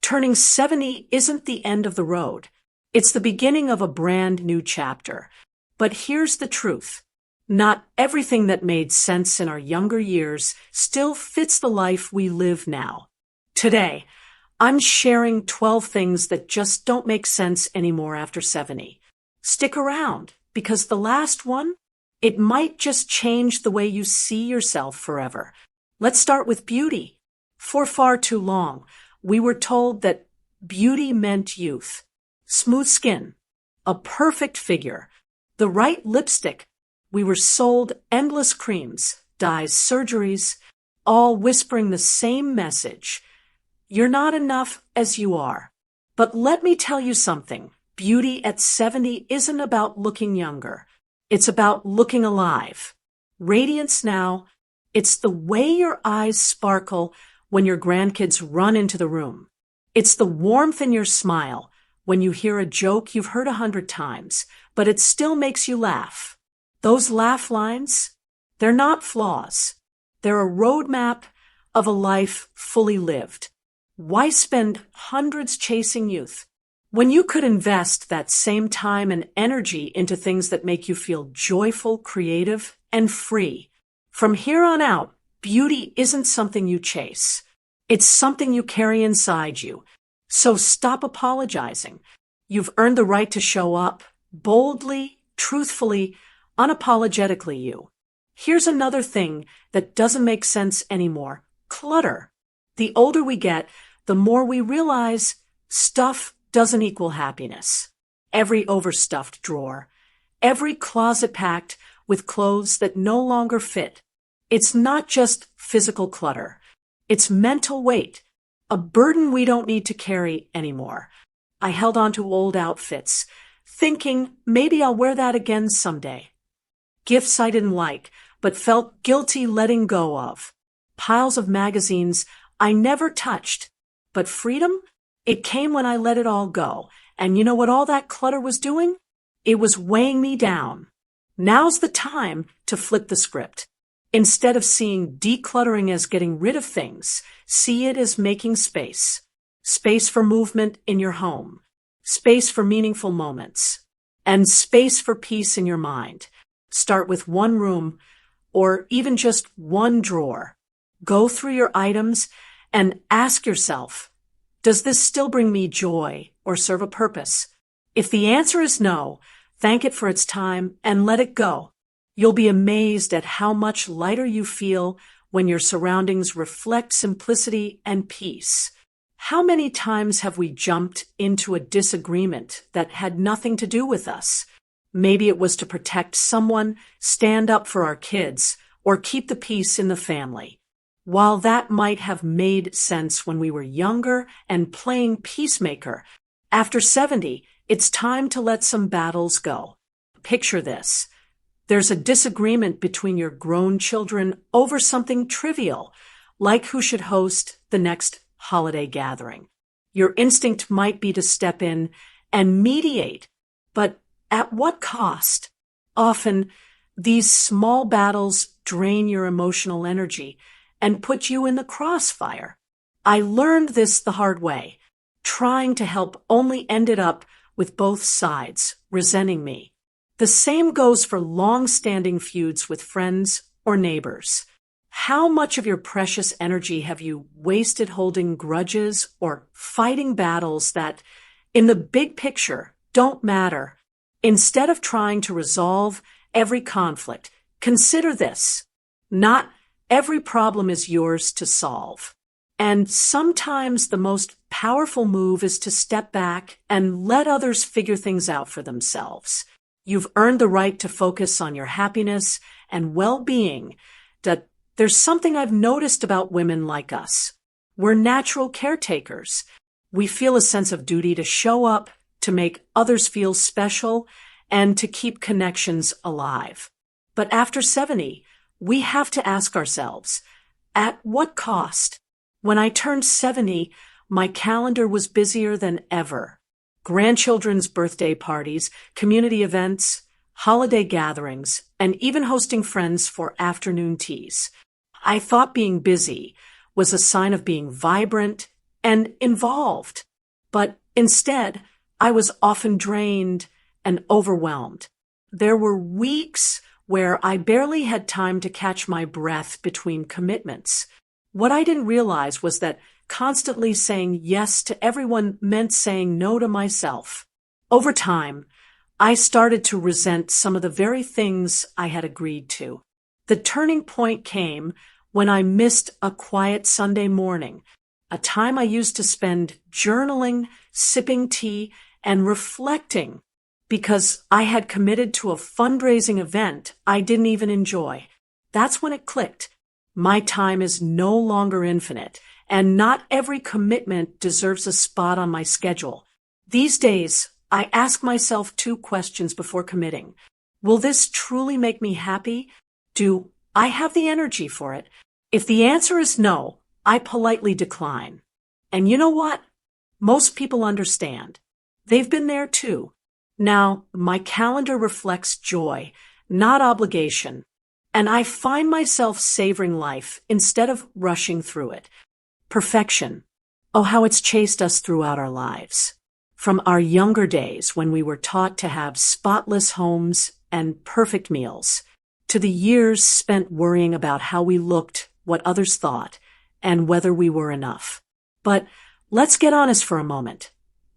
Turning 70 isn't the end of the road. It's the beginning of a brand new chapter. But here's the truth. Not everything that made sense in our younger years still fits the life we live now. Today, I'm sharing 12 things that just don't make sense anymore after 70. Stick around, because the last one, it might just change the way you see yourself forever. Let's start with beauty. For far too long, we were told that beauty meant youth, smooth skin, a perfect figure, the right lipstick. We were sold endless creams, dyes, surgeries, all whispering the same message. You're not enough as you are. But let me tell you something. Beauty at 70 isn't about looking younger. It's about looking alive. Radiance now, it's the way your eyes sparkle when your grandkids run into the room. It's the warmth in your smile when you hear a joke you've heard 100 times, but it still makes you laugh. Those laugh lines, they're not flaws. They're a roadmap of a life fully lived. Why spend hundreds chasing youth when you could invest that same time and energy into things that make you feel joyful, creative, and free? From here on out, beauty isn't something you chase. It's something you carry inside you. So stop apologizing. You've earned the right to show up boldly, truthfully, unapologetically you. Here's another thing that doesn't make sense anymore. Clutter. The older we get, the more we realize stuff doesn't equal happiness. Every overstuffed drawer, every closet packed with clothes that no longer fit. It's not just physical clutter. It's mental weight, a burden we don't need to carry anymore. I held on to old outfits, thinking maybe I'll wear that again someday. Gifts I didn't like, but felt guilty letting go of. Piles of magazines I never touched. But freedom? It came when I let it all go. And you know what all that clutter was doing? It was weighing me down. Now's the time to flip the script. Instead of seeing decluttering as getting rid of things, see it as making space. Space for movement in your home. Space for meaningful moments. And space for peace in your mind. Start with one room or even just one drawer. Go through your items and ask yourself, does this still bring me joy or serve a purpose? If the answer is no, thank it for its time and let it go. You'll be amazed at how much lighter you feel when your surroundings reflect simplicity and peace. How many times have we jumped into a disagreement that had nothing to do with us? Maybe it was to protect someone, stand up for our kids, or keep the peace in the family. While that might have made sense when we were younger and playing peacemaker, after 70, it's time to let some battles go. Picture this. There's a disagreement between your grown children over something trivial, like who should host the next holiday gathering. Your instinct might be to step in and mediate, but at what cost? Often, these small battles drain your emotional energy and put you in the crossfire. I learned this the hard way. Trying to help only ended up with both sides resenting me. The same goes for long-standing feuds with friends or neighbors. How much of your precious energy have you wasted holding grudges or fighting battles that, in the big picture, don't matter? Instead of trying to resolve every conflict, consider this. Not every problem is yours to solve. And sometimes the most powerful move is to step back and let others figure things out for themselves. You've earned the right to focus on your happiness and well-being. That there's something I've noticed about women like us. We're natural caretakers. We feel a sense of duty to show up, to make others feel special, and to keep connections alive. But after 70, we have to ask ourselves, at what cost? When I turned 70, my calendar was busier than ever. Grandchildren's birthday parties, community events, holiday gatherings, and even hosting friends for afternoon teas. I thought being busy was a sign of being vibrant, and involved. But instead, I was often drained and overwhelmed. There were weeks where I barely had time to catch my breath between commitments. What I didn't realize was that constantly saying yes to everyone meant saying no to myself. Over time, I started to resent some of the very things I had agreed to. The turning point came when I missed a quiet Sunday morning, a time I used to spend journaling, sipping tea, and reflecting because I had committed to a fundraising event I didn't even enjoy. That's when it clicked. My time is no longer infinite, and not every commitment deserves a spot on my schedule. These days, I ask myself 2 questions before committing. Will this truly make me happy? Do I have the energy for it? If the answer is no, I politely decline. And you know what? Most people understand. They've been there too. Now, my calendar reflects joy, not obligation, and I find myself savoring life instead of rushing through it. Perfection. Oh, how it's chased us throughout our lives. From our younger days when we were taught to have spotless homes and perfect meals, to the years spent worrying about how we looked, what others thought, and whether we were enough. But let's get honest for a moment.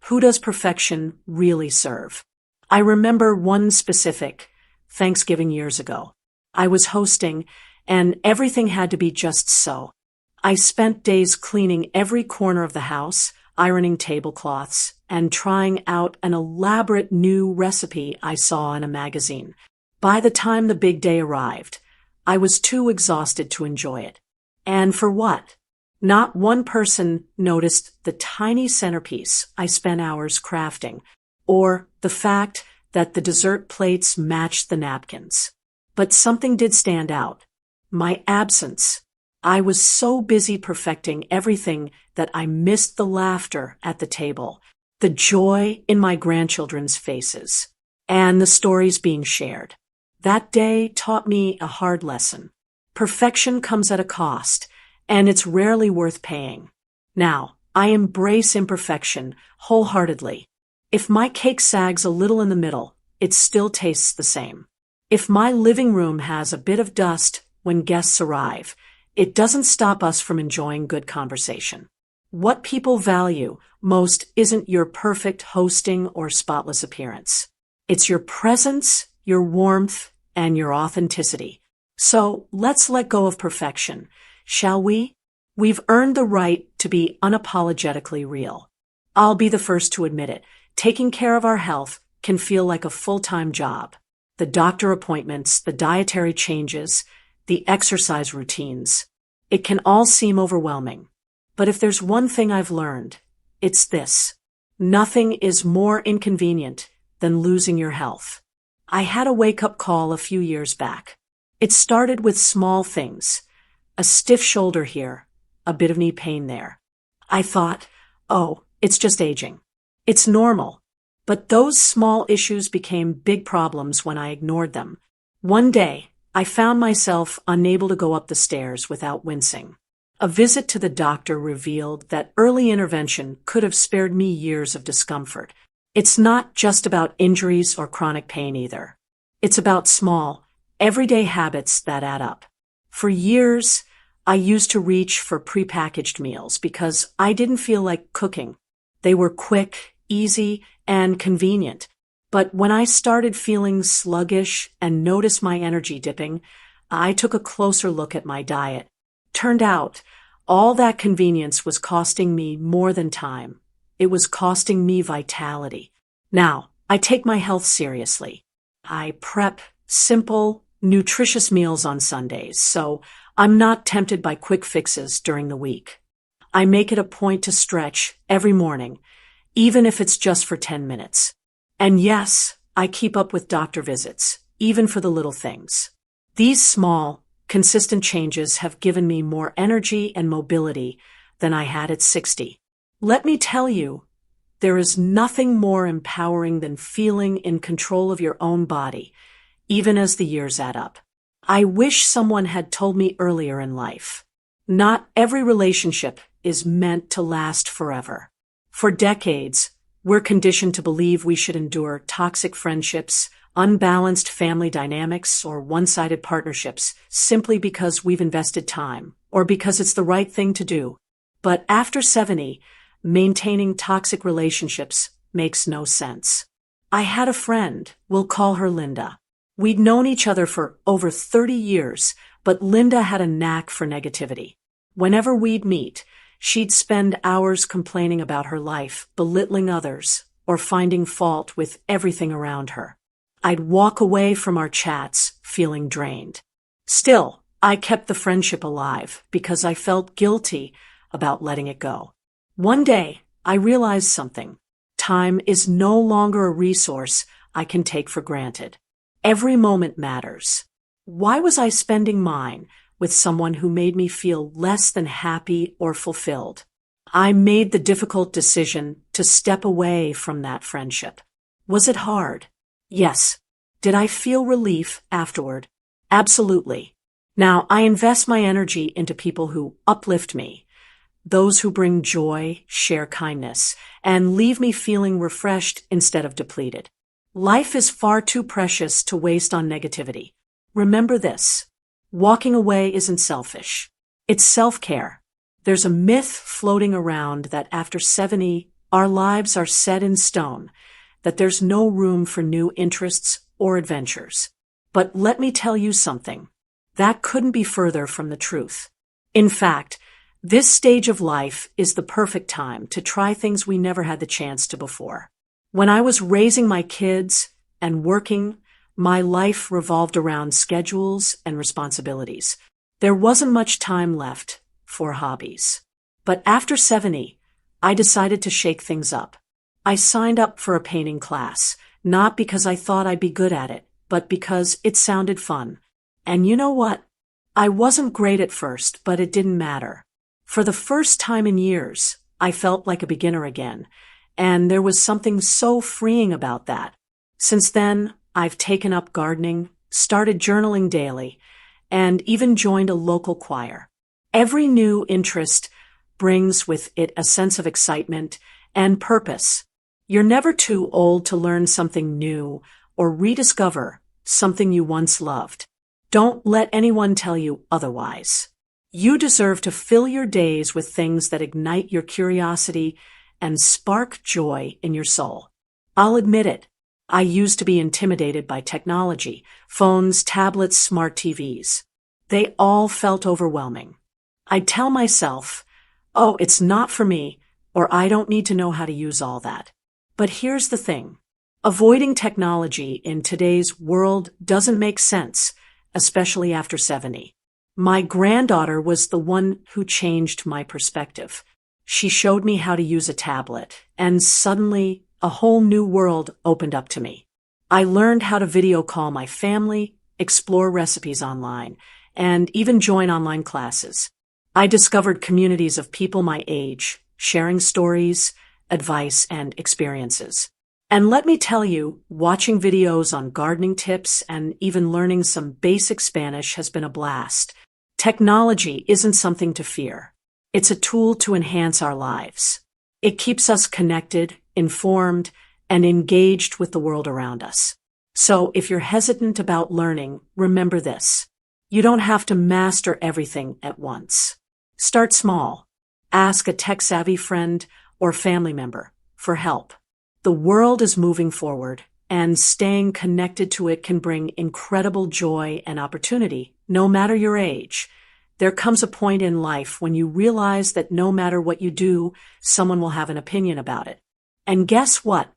Who does perfection really serve? I remember one specific Thanksgiving years ago. I was hosting, and everything had to be just so. I spent days cleaning every corner of the house, ironing tablecloths, and trying out an elaborate new recipe I saw in a magazine. By the time the big day arrived, I was too exhausted to enjoy it. And for what? Not one person noticed the tiny centerpiece I spent hours crafting, or the fact that the dessert plates matched the napkins. But something did stand out. My absence. I was so busy perfecting everything that I missed the laughter at the table, the joy in my grandchildren's faces, and the stories being shared. That day taught me a hard lesson. Perfection comes at a cost, and it's rarely worth paying. Now, I embrace imperfection wholeheartedly. If my cake sags a little in the middle, it still tastes the same. If my living room has a bit of dust when guests arrive, it doesn't stop us from enjoying good conversation. What people value most isn't your perfect hosting or spotless appearance. It's your presence, your warmth, and your authenticity. So let's let go of perfection, shall we? We've earned the right to be unapologetically real. I'll be the first to admit it. Taking care of our health can feel like a full-time job. The doctor appointments, the dietary changes, the exercise routines. It can all seem overwhelming. But if there's one thing I've learned, it's this. Nothing is more inconvenient than losing your health. I had a wake-up call a few years back. It started with small things. A stiff shoulder here, a bit of knee pain there. I thought, oh, it's just aging. It's normal. But those small issues became big problems when I ignored them. One day, I found myself unable to go up the stairs without wincing. A visit to the doctor revealed that early intervention could have spared me years of discomfort. It's not just about injuries or chronic pain either. It's about small, everyday habits that add up. For years, I used to reach for prepackaged meals because I didn't feel like cooking. They were quick, easy, and convenient. But when I started feeling sluggish and noticed my energy dipping, I took a closer look at my diet. Turned out, all that convenience was costing me more than time. It was costing me vitality. Now, I take my health seriously. I prep simple, nutritious meals on Sundays, so I'm not tempted by quick fixes during the week. I make it a point to stretch every morning, even if it's just for 10 minutes. And yes, I keep up with doctor visits, even for the little things. These small, consistent changes have given me more energy and mobility than I had at 60. Let me tell you, there is nothing more empowering than feeling in control of your own body, even as the years add up. I wish someone had told me earlier in life. Not every relationship is meant to last forever. For decades, we're conditioned to believe we should endure toxic friendships, unbalanced family dynamics, or one-sided partnerships simply because we've invested time or because it's the right thing to do. But after 70, maintaining toxic relationships makes no sense. I had a friend, we'll call her Linda. We'd known each other for over 30 years, but Linda had a knack for negativity. Whenever we'd meet, she'd spend hours complaining about her life, belittling others, or finding fault with everything around her. I'd walk away from our chats feeling drained. Still, I kept the friendship alive because I felt guilty about letting it go. One day, I realized something. Time is no longer a resource I can take for granted. Every moment matters. Why was I spending mine with someone who made me feel less than happy or fulfilled? I made the difficult decision to step away from that friendship. Was it hard? Yes. Did I feel relief afterward? Absolutely. Now, I invest my energy into people who uplift me, those who bring joy, share kindness, and leave me feeling refreshed instead of depleted. Life is far too precious to waste on negativity. Remember this. Walking away isn't selfish. It's self-care. There's a myth floating around that after 70, our lives are set in stone, that there's no room for new interests or adventures. But let me tell you something. That couldn't be further from the truth. In fact, this stage of life is the perfect time to try things we never had the chance to before. When I was raising my kids and working, my life revolved around schedules and responsibilities. There wasn't much time left for hobbies. But after 70, I decided to shake things up. I signed up for a painting class, not because I thought I'd be good at it, but because it sounded fun. And you know what? I wasn't great at first, but it didn't matter. For the first time in years, I felt like a beginner again, and there was something so freeing about that. Since then, I've taken up gardening, started journaling daily, and even joined a local choir. Every new interest brings with it a sense of excitement and purpose. You're never too old to learn something new or rediscover something you once loved. Don't let anyone tell you otherwise. You deserve to fill your days with things that ignite your curiosity and spark joy in your soul. I'll admit it. I used to be intimidated by technology, phones, tablets, smart TVs. They all felt overwhelming. I'd tell myself, oh, it's not for me, or I don't need to know how to use all that. But here's the thing. Avoiding technology in today's world doesn't make sense, especially after 70. My granddaughter was the one who changed my perspective. She showed me how to use a tablet, and suddenly a whole new world opened up to me. I learned how to video call my family, explore recipes online, and even join online classes. I discovered communities of people my age, sharing stories, advice, and experiences. And let me tell you, watching videos on gardening tips and even learning some basic Spanish has been a blast. Technology isn't something to fear. It's a tool to enhance our lives. It keeps us connected, informed, and engaged with the world around us. So if you're hesitant about learning, remember this. You don't have to master everything at once. Start small. Ask a tech-savvy friend or family member for help. The world is moving forward, and staying connected to it can bring incredible joy and opportunity, no matter your age. There comes a point in life when you realize that no matter what you do, someone will have an opinion about it. And guess what?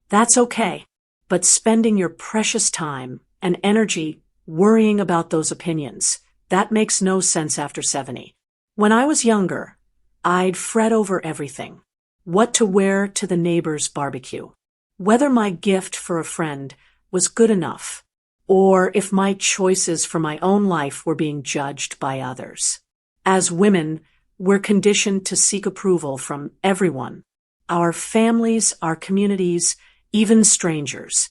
That's okay. But spending your precious time and energy worrying about those opinions, that makes no sense after 70. When I was younger, I'd fret over everything. What to wear to the neighbor's barbecue, whether my gift for a friend was good enough, or if my choices for my own life were being judged by others. As women, we're conditioned to seek approval from everyone, our families, our communities, even strangers.